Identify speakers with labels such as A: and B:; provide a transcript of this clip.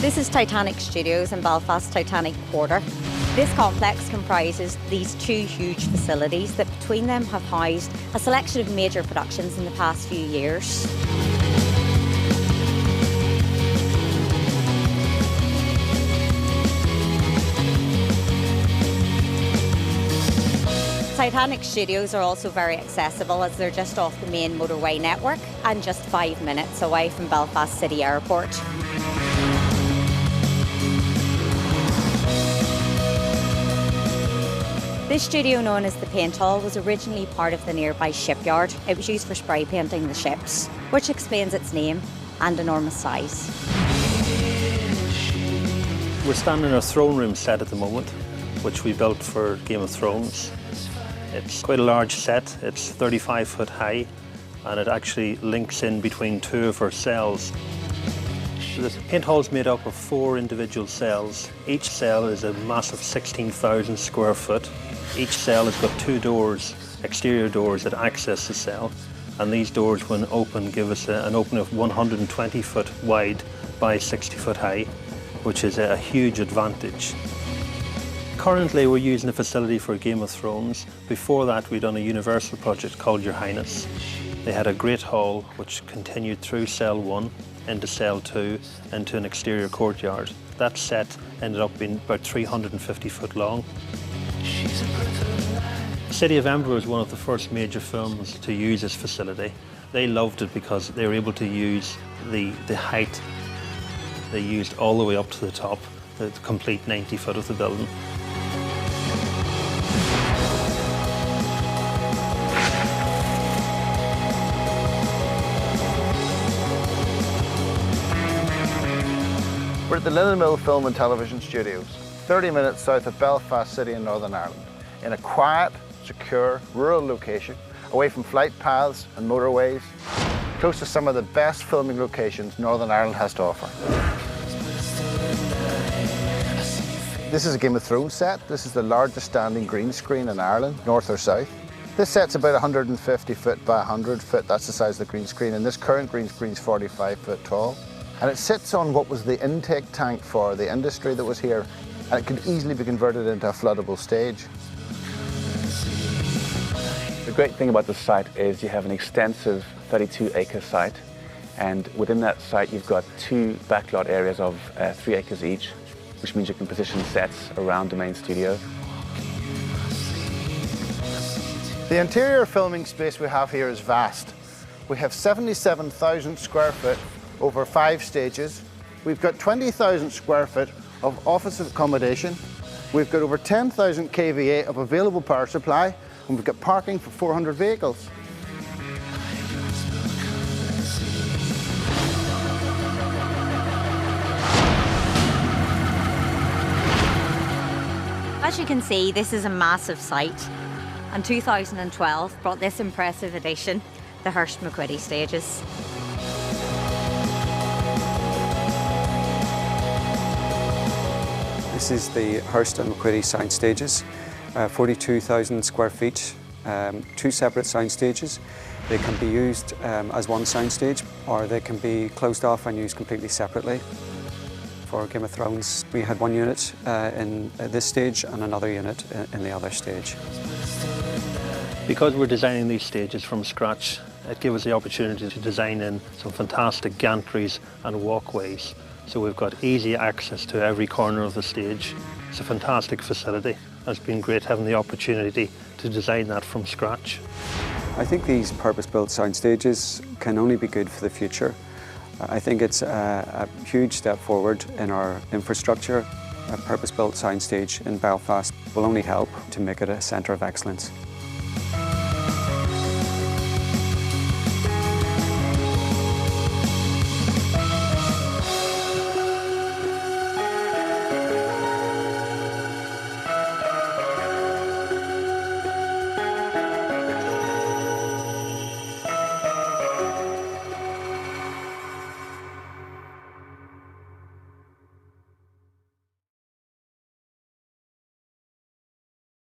A: This is Titanic Studios in Belfast Titanic Quarter. This complex comprises these two huge facilities that between them have housed a selection of major productions in the past few years. Titanic Studios are also very accessible as they're just off the main motorway network and just 5 minutes away from Belfast City Airport. This studio, known as the Paint Hall, was originally part of the nearby shipyard. It was used for spray painting the ships, which explains its name and enormous size.
B: We're standing in our throne room set at the moment, which we built for Game of Thrones. It's quite a large set, it's 35 foot high, and it actually links in between two of our cells. The paint hall is made up of 4 individual cells. Each cell is a massive 16,000 square foot. Each cell has got 2 doors, exterior doors that access the cell, and these doors, when open, give us an opening of 120 foot wide by 60 foot high, which is a huge advantage. Currently, we're using a facility for Game of Thrones. Before that, we'd done a Universal project called Your Highness. They had a great hall which continued through cell 1 into cell 2 into an exterior courtyard. That set ended up being about 350 foot long. City of Edinburgh was one of the first major films to use this facility. They loved it because they were able to use the height. They used all the way up to the top, the complete 90 foot of the building.
C: We're at the Linen Mill Film and Television Studios, 30 minutes south of Belfast City in Northern Ireland, in a quiet, secure, rural location, away from flight paths and motorways, close to some of the best filming locations Northern Ireland has to offer. This is a Game of Thrones set. This is the largest standing green screen in Ireland, north or south. This set's about 150 foot by 100 foot, that's the size of the green screen, and this current green screen's 45 foot tall. And it sits on what was the intake tank for the industry that was here, and it could easily be converted into a floodable stage.
D: The great thing about this site is you have an extensive 32-acre site, and within that site you've got 2 backlot areas of 3 acres each, which means you can position sets around the main studio.
C: The interior filming space we have here is vast. We have 77,000 square foot over 5 stages. We've got 20,000 square foot of office accommodation. We've got over 10,000 kVA of available power supply, and we've got parking for 400 vehicles.
A: As you can see, this is a massive site, and 2012 brought this impressive addition, the Hurst-McQuitty stages.
E: This is the Hurst and McQuitty sound stages, 42,000 square feet, 2 separate sound stages. They can be used as one sound stage, or they can be closed off and used completely separately. For Game of Thrones, we had 1 unit in this stage and another unit in the other stage.
B: Because we're designing these stages from scratch, it gave us the opportunity to design in some fantastic gantries and walkways. So we've got easy access to every corner of the stage. It's a fantastic facility. It's been great having the opportunity to design that from scratch.
E: I think these purpose-built sound stages can only be good for the future. I think it's a huge step forward in our infrastructure. A purpose-built sound stage in Belfast will only help to make it a centre of excellence.